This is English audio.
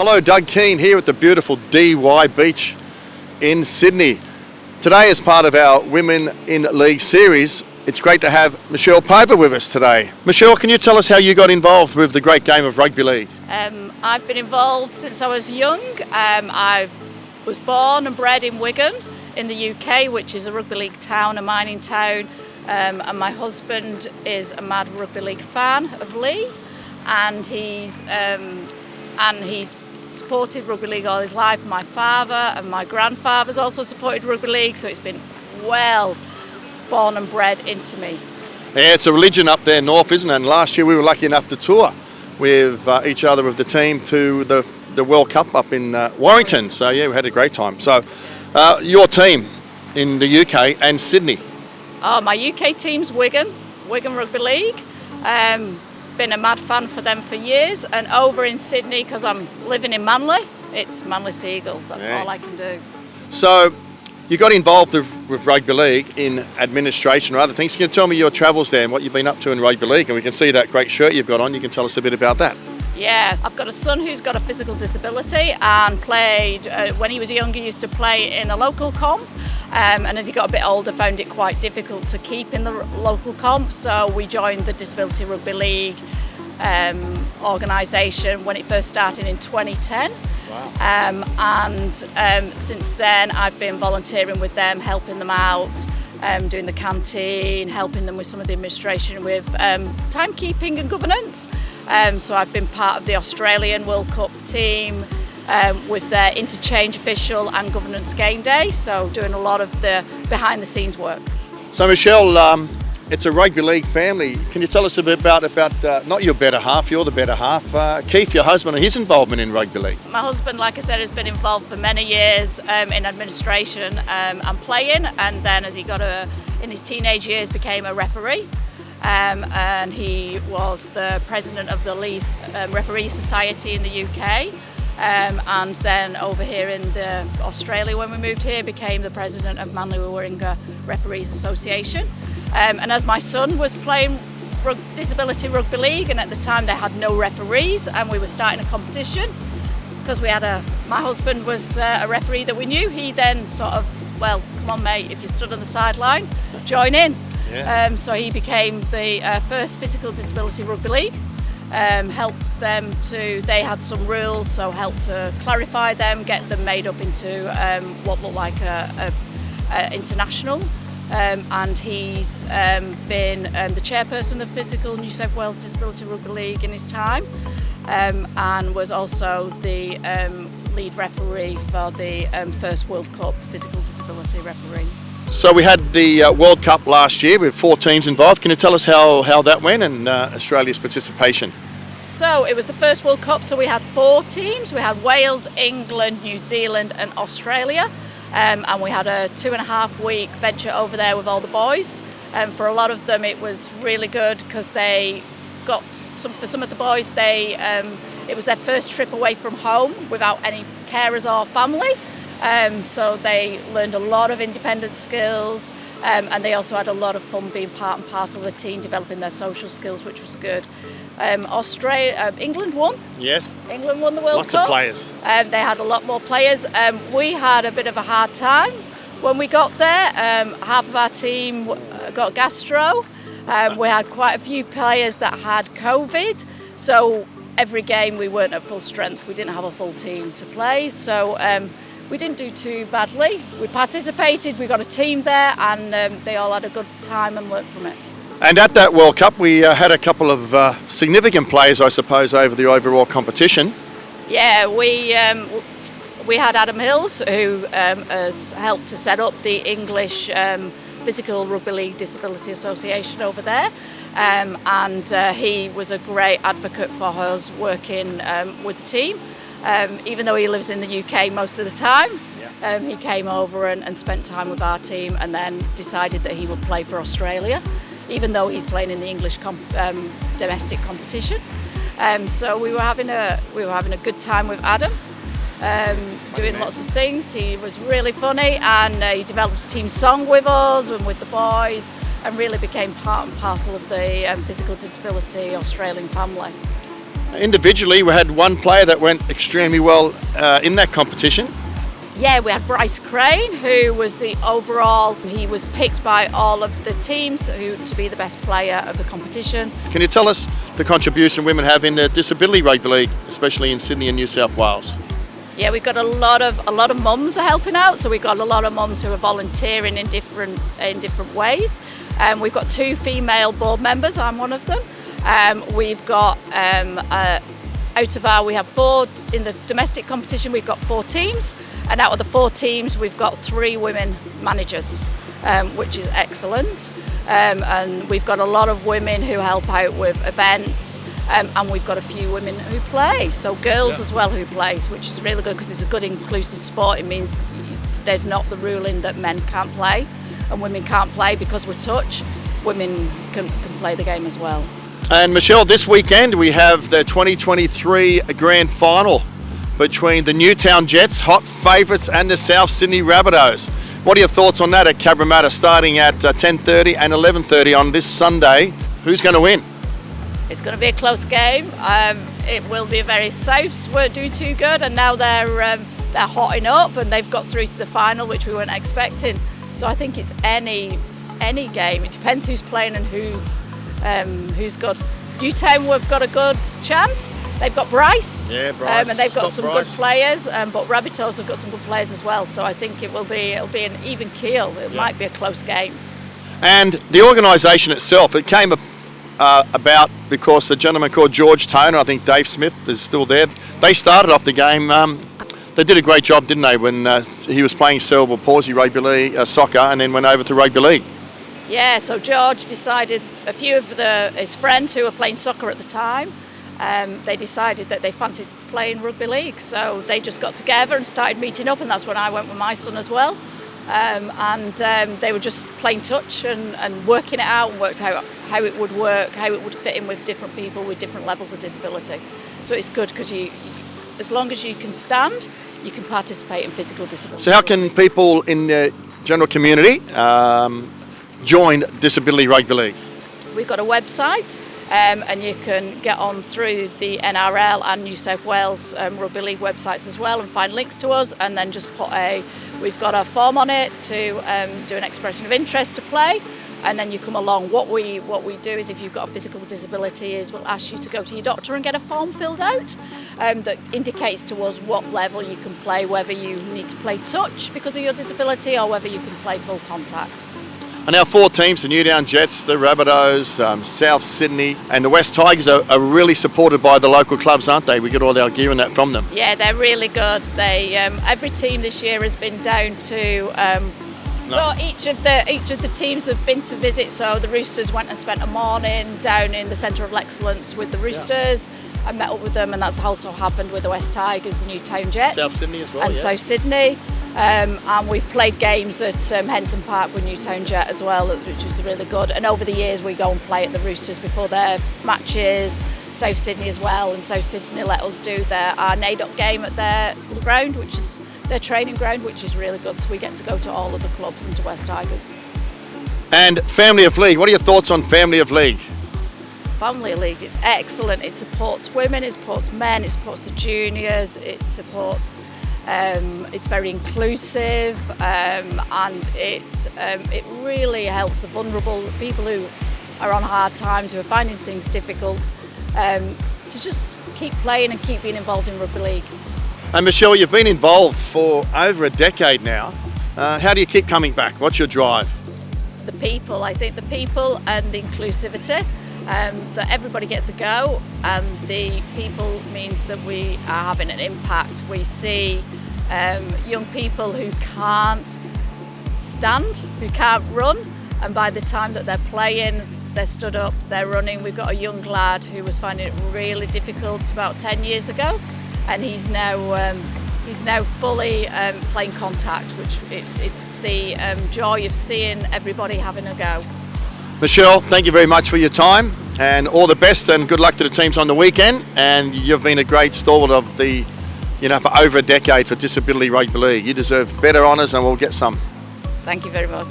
Hello, Doug Keane here at the beautiful DY Beach in Sydney. Today, as part of our Women in League series, it's great to have Michelle Povah with us today. Michelle, can you tell us how you got involved with the great game of rugby league? I've been involved since I was young. I was born and bred in Wigan in the UK, which is a rugby league town, a mining town, and my husband is a mad rugby league fan of Leigh, and he's supported rugby league all his life. My father and my grandfather's also supported rugby league, so it's been well born and bred into me. Yeah, it's a religion up there north, isn't it? And last year we were lucky enough to tour with each other with the team to the World Cup up in Warrington. So yeah, we had a great time. So your team in the UK and Sydney? Oh, my UK team's Wigan Rugby League. Been a mad fan for them for years, and over in Sydney, because I'm living in Manly, it's Manly Seagulls. That's all I can do. So you got involved with rugby league in administration or other things. Can you tell me your travels there and what you've been up to in rugby league? And we can see that great shirt you've got on. You can tell us a bit about that. Yeah, I've got a son who's got a physical disability and played, when he was younger, he used to play in a local comp. And as he got a bit older, found it quite difficult to keep in the local comp. So we joined the Disability Rugby League organisation when it first started in 2010. Wow. And since then, I've been volunteering with them, helping them out, doing the canteen, helping them with some of the administration with timekeeping and governance. So I've been part of the Australian World Cup team with their interchange official and governance game day. So doing a lot of the behind the scenes work. So Michelle, it's a rugby league family. Can you tell us a bit about not your better half, you're the better half, Keith, your husband, and his involvement in rugby league? My husband, like I said, has been involved for many years in administration and playing, and then as he got in his teenage years became a referee. And he was the president of the Leigh Referee Society in the UK. And then over here in Australia, when we moved here, became the president of Manly Warringah Referees Association. And as my son was playing Disability Rugby League, and at the time they had no referees, and we were starting a competition, because my husband was a referee that we knew, he then sort of, well, come on mate, if you stood on the sideline, join in. Yeah. So he became the first physical disability rugby league. Helped them they had some rules, so helped to clarify them, get them made up into what looked like a international. And he's been the chairperson of Physical New South Wales Disability Rugby League in his time, and was also the lead referee for the first World Cup Physical Disability referee. So we had the World Cup last year with 4 teams involved. Can you tell us how that went and Australia's participation? So it was the first World Cup, so we had 4 teams. We had Wales, England, New Zealand and Australia. And we had a 2.5-week venture over there with all the boys. For a lot of them it was really good, because they got for some of the boys, it was their first trip away from home without any carers or family. So they learned a lot of independent skills, and they also had a lot of fun being part and parcel of the team, developing their social skills, which was good. England won. Yes. England won the World Lots Cup. of players. They had a lot more players. We had a bit of a hard time when we got there. Half of our team got gastro. We had quite a few players that had COVID. So every game we weren't at full strength. We didn't have a full team to play. So we didn't do too badly. We participated, we got a team there, and they all had a good time and learnt from it. And at that World Cup, we had a couple of significant players, I suppose, over the overall competition. Yeah, we had Adam Hills, who has helped to set up the English Physical Rugby League Disability Association over there. And he was a great advocate for us working with the team. Even though he lives in the UK most of the time, he came over and spent time with our team, and then decided that he would play for Australia, even though he's playing in the English domestic competition. So we were having a good time with Adam, doing lots of things. He was really funny, and he developed a team song with us and with the boys, and really became part and parcel of the physical disability Australian family. Individually, we had one player that went extremely well in that competition. Yeah, we had Bryce Crane, who was the overall, he was picked by all of the teams to be the best player of the competition. Can you tell us the contribution women have in the Disability Rugby League, especially in Sydney and New South Wales? Yeah, we've got a lot of mums are helping out, so we've got a lot of mums who are volunteering in different ways. We've got 2 female board members, I'm one of them. We've got we have 4 in the domestic competition. We've got 4 teams, and out of the 4 teams, we've got 3 women managers, which is excellent. And we've got a lot of women who help out with events, and we've got a few women who play, so girls as well who play, which is really good because it's a good inclusive sport. It means there's not the ruling that men can't play and women can't play because we're touch. Women can play the game as well. And Michelle, this weekend we have the 2023 Grand Final between the Newtown Jets, hot favourites, and the South Sydney Rabbitohs. What are your thoughts on that at Cabramatta, starting at 10:30 and 11:30 on this Sunday? Who's going to win? It's going to be a close game. It will be very Souths weren't doing too good, and now they're hotting up, and they've got through to the final, which we weren't expecting. So I think it's any game. It depends who's playing and who's good. Newtown, we've got a good chance. They've got Bryce, yeah, Bryce. And they've got Stop some Bryce. good players. But Rabbitohs have got some good players as well. So I think it'll be an even keel. It might be a close game. And the organisation itself, it came about because the gentleman called George Toner, I think Dave Smith is still there. They started off the game. They did a great job, didn't they, when he was playing cerebral palsy rugby league, soccer, and then went over to rugby league. Yeah, so George decided, a few of his friends who were playing soccer at the time, they decided that they fancied playing rugby league. So they just got together and started meeting up, and that's when I went with my son as well. They were just playing touch and working it out, and worked out how it would work, how it would fit in with different people with different levels of disability. So it's good because as long as you can stand, you can participate in physical disability. So how can people in the general community join Disability Rugby League? We've got a website, and you can get on through the NRL and New South Wales Rugby League websites as well and find links to us, and then just we've got a form on it to do an expression of interest to play, and then you come along. What we do is, if you've got a physical disability, is we'll ask you to go to your doctor and get a form filled out that indicates to us what level you can play, whether you need to play touch because of your disability or whether you can play full contact. And our 4 teams, the Newtown Jets, the Rabbitohs, South Sydney and the West Tigers are really supported by the local clubs, aren't they? We get all our gear and that from them. Yeah, they're really good. They every team this year has been down to so each of the teams have been to visit. So the Roosters went and spent a morning down in the Centre of Excellence with the Roosters. I met up with them, and that's also happened with the West Tigers, the Newtown Jets, South Sydney as well, and South Sydney. And we've played games at Henson Park with Newtown Jet as well, which was really good. And over the years, we go and play at the Roosters before their matches, South Sydney as well. And South Sydney let us do our NAIDOC game at their ground, which is their training ground, which is really good. So we get to go to all of the clubs and to West Tigers. And Family of League, what are your thoughts on Family of League? Family League is excellent. It supports women, it supports men, it supports the juniors, it supports. It's very inclusive, and it really helps the vulnerable people who are on hard times, who are finding things difficult, to just keep playing and keep being involved in rugby league. And Michelle, you've been involved for over a decade now. How do you keep coming back? What's your drive? The people, I think the people and the inclusivity, that everybody gets a go, and the people means that we are having an impact. We see young people who can't stand, who can't run, and by the time that they're playing, they're stood up, they're running. We've got a young lad who was finding it really difficult about 10 years ago, and he's now fully playing contact, which it's the joy of seeing everybody having a go. Michelle, thank you very much for your time, and all the best and good luck to the teams on the weekend. And you've been a great stalwart of for over a decade for Disability Rugby League. You deserve better honours, and we'll get some. Thank you very much.